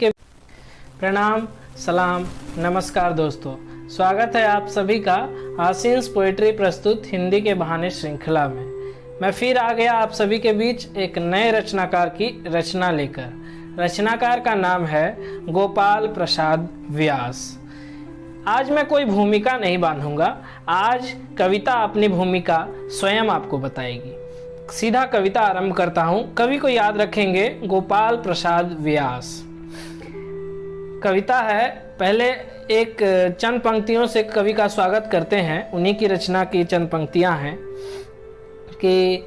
के प्रणाम, सलाम, नमस्कार दोस्तों। स्वागत है आप सभी का आशीष पोएट्री प्रस्तुत हिंदी के बहाने श्रृंखला में। मैं फिर आ गया आप सभी के बीच एक नए रचनाकार की रचना लेकर। रचनाकार का नाम है गोपाल प्रसाद व्यास। आज मैं कोई भूमिका नहीं बांधूंगा, आज कविता अपनी भूमिका स्वयं आपको बताएगी। सीधा कविता आरंभ करता हूँ। कवि को याद रखेंगे, गोपाल प्रसाद व्यास। कविता है, पहले एक चंद पंक्तियों से कवि का स्वागत करते हैं। उन्हीं की रचना की चंद पंक्तियां हैं कि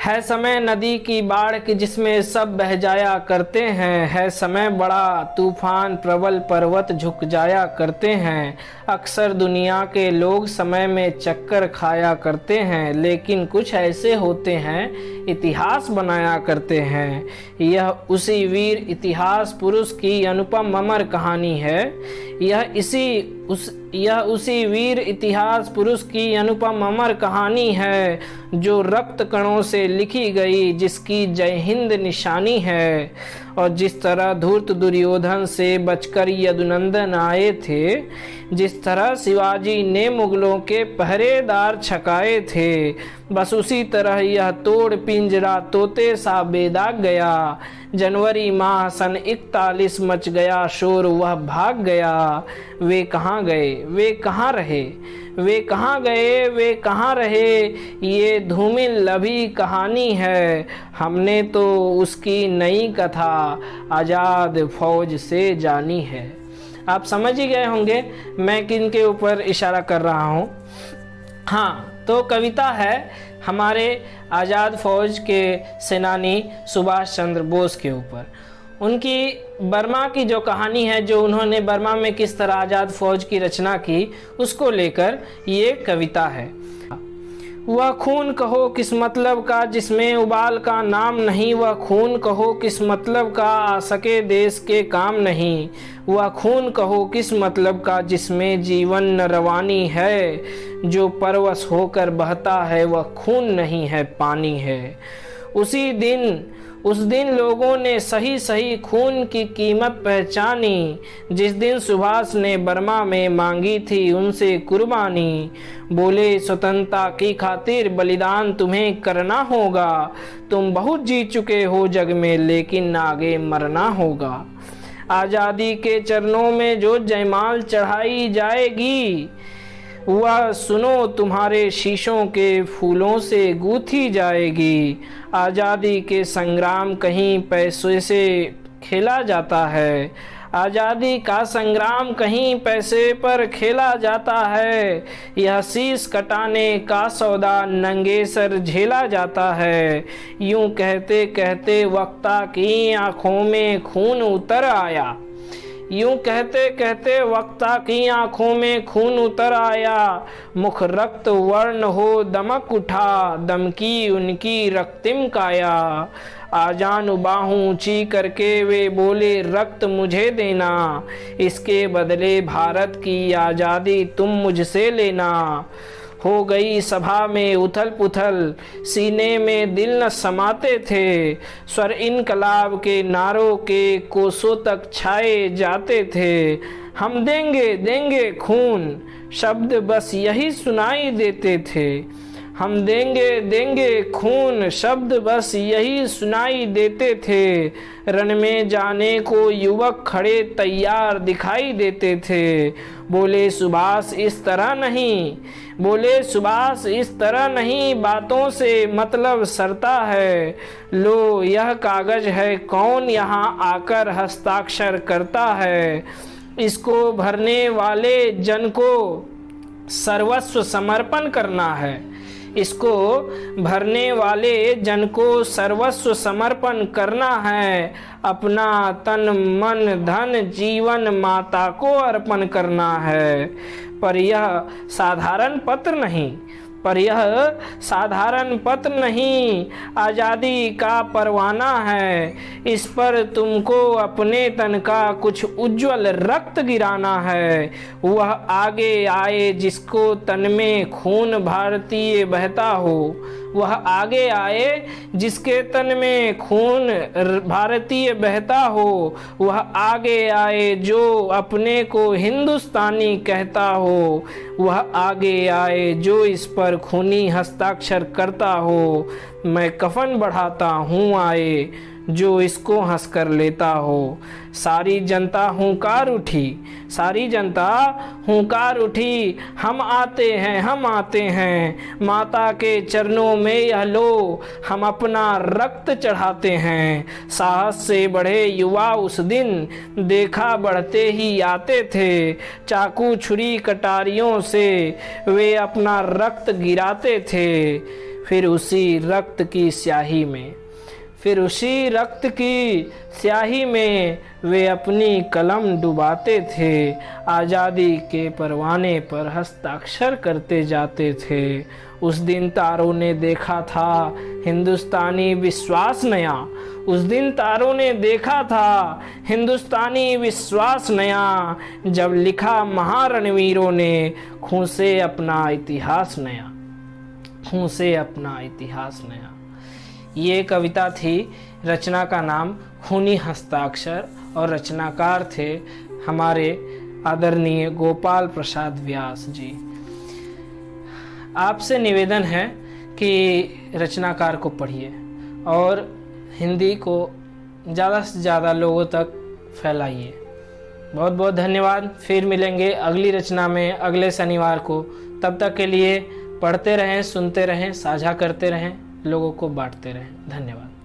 है समय नदी की बाढ़ की जिसमें सब बह जाया करते हैं, है समय बड़ा तूफान प्रबल पर्वत झुक जाया करते हैं, अक्सर दुनिया के लोग समय में चक्कर खाया करते हैं, लेकिन कुछ ऐसे होते हैं इतिहास बनाया करते हैं। यह उसी वीर इतिहास पुरुष की अनुपम अमर कहानी है। यह उसी वीर इतिहास पुरुष की अनुपम अमर कहानी है, जो रक्त कणों से लिखी गई, जिसकी जय हिंद निशानी है। और जिस तरह धूर्त दुर्योधन से बचकर यदुनंदन आए थे, जिस तरह शिवाजी ने मुगलों के पहरेदार छकाए थे, बस उसी तरह यह तोड़ पिंजरा तोते सा बेदाग गया। जनवरी माह सन 41 मच गया शोर, वह भाग गया। वे कहाँ गए, वे कहाँ रहे, वे कहाँ गए, वे कहाँ रहे, ये धूमिल लभी कहानी है। हमने तो उसकी नई कथा आज़ाद फौज से जानी है। आप समझ ही गए होंगे मैं किन के ऊपर इशारा कर रहा हूँ। हाँ, तो कविता है हमारे आज़ाद फौज के सेनानी सुभाष चंद्र बोस के ऊपर। उनकी बर्मा की जो कहानी है, जो उन्होंने बर्मा में किस तरह आज़ाद फौज की रचना की, उसको लेकर ये कविता है। वह खून कहो किस मतलब का जिसमें उबाल का नाम नहीं, वह खून कहो किस मतलब का आ सके देश के काम नहीं, वह खून कहो किस मतलब का जिसमें जीवन न रवानी है, जो परवश होकर बहता है वह खून नहीं है पानी है। उस दिन लोगों ने सही सही खून की कीमत पहचानी, जिस दिन सुभाष ने बर्मा में मांगी थी उनसे कुर्बानी। बोले स्वतंत्रता की खातिर बलिदान तुम्हें करना होगा, तुम बहुत जी चुके हो जग में लेकिन आगे मरना होगा। आज़ादी के चरणों में जो जयमाल चढ़ाई जाएगी, वह सुनो तुम्हारे शीशों के फूलों से गूंथी जाएगी। आज़ादी के संग्राम कहीं पैसे से खेला जाता है, आज़ादी का संग्राम कहीं पैसे पर खेला जाता है। यह शीश कटाने का सौदा नंगे सर झेला जाता है। यूं कहते कहते वक्ता की आंखों में खून उतर आया, यूं कहते कहते वक्ता की आंखों में खून उतर आया। मुख रक्त वर्ण हो दमक उठा, दम की उनकी रक्तिम काया। आजान बाहों ऊंची करके वे बोले रक्त मुझे देना, इसके बदले भारत की आज़ादी तुम मुझसे लेना। हो गई सभा में उथल पुथल, सीने में दिल न समाते थे, स्वर इनकलाब के नारों के कोसों तक छाए जाते थे। हम देंगे देंगे खून शब्द बस यही सुनाई देते थे, हम देंगे देंगे खून शब्द बस यही सुनाई देते थे। रण में जाने को युवक खड़े तैयार दिखाई देते थे। बोले सुभाष इस तरह नहीं, बोले सुभाष इस तरह नहीं, बातों से मतलब सरता है। लो यह कागज है, कौन यहाँ आकर हस्ताक्षर करता है। इसको भरने वाले जन को सर्वस्व समर्पण करना है, इसको भरने वाले जन को सर्वस्व समर्पण करना है। अपना तन मन धन जीवन माता को अर्पण करना है। पर यह साधारण पत्र नहीं, पर यह साधारण पत्र नहीं, आज़ादी का परवाना है। इस पर तुमको अपने तन का कुछ उज्जवल रक्त गिराना है। वह आगे आए जिसको तन में खून भारतीय बहता हो, वह आगे आए, जिसके तन में खून भारतीय बहता हो। वह आगे आए जो अपने को हिंदुस्तानी कहता हो। वह आगे आए जो इस पर खूनी हस्ताक्षर करता हो। मैं कफन बढ़ाता हूँ आए जो इसको हंस कर लेता हो। सारी जनता हुंकार उठी, सारी जनता हुंकार उठी, हम आते हैं, हम आते हैं, माता के चरणों में यह लो, हम अपना रक्त चढ़ाते हैं। साहस से बढ़े युवा उस दिन देखा बढ़ते ही आते थे। चाकू छुरी कटारियों से वे अपना रक्त गिराते थे। फिर उसी रक्त की स्याही में वे अपनी कलम डुबाते थे। आज़ादी के परवाने पर हस्ताक्षर करते जाते थे। उस दिन तारों ने देखा था हिंदुस्तानी विश्वास नया। उस दिन तारों ने देखा था हिंदुस्तानी विश्वास नया, जब लिखा महारणवीरों ने खून से अपना इतिहास नया, खून से अपना इतिहास नया। ये कविता थी, रचना का नाम खूनी हस्ताक्षर, और रचनाकार थे हमारे आदरणीय गोपाल प्रसाद व्यास जी। आपसे निवेदन है कि रचनाकार को पढ़िए और हिंदी को ज़्यादा से ज़्यादा लोगों तक फैलाइए। बहुत बहुत धन्यवाद। फिर मिलेंगे अगली रचना में अगले शनिवार को। तब तक के लिए पढ़ते रहें, सुनते रहें, साझा करते रहें, लोगों को बांटते रहें। धन्यवाद।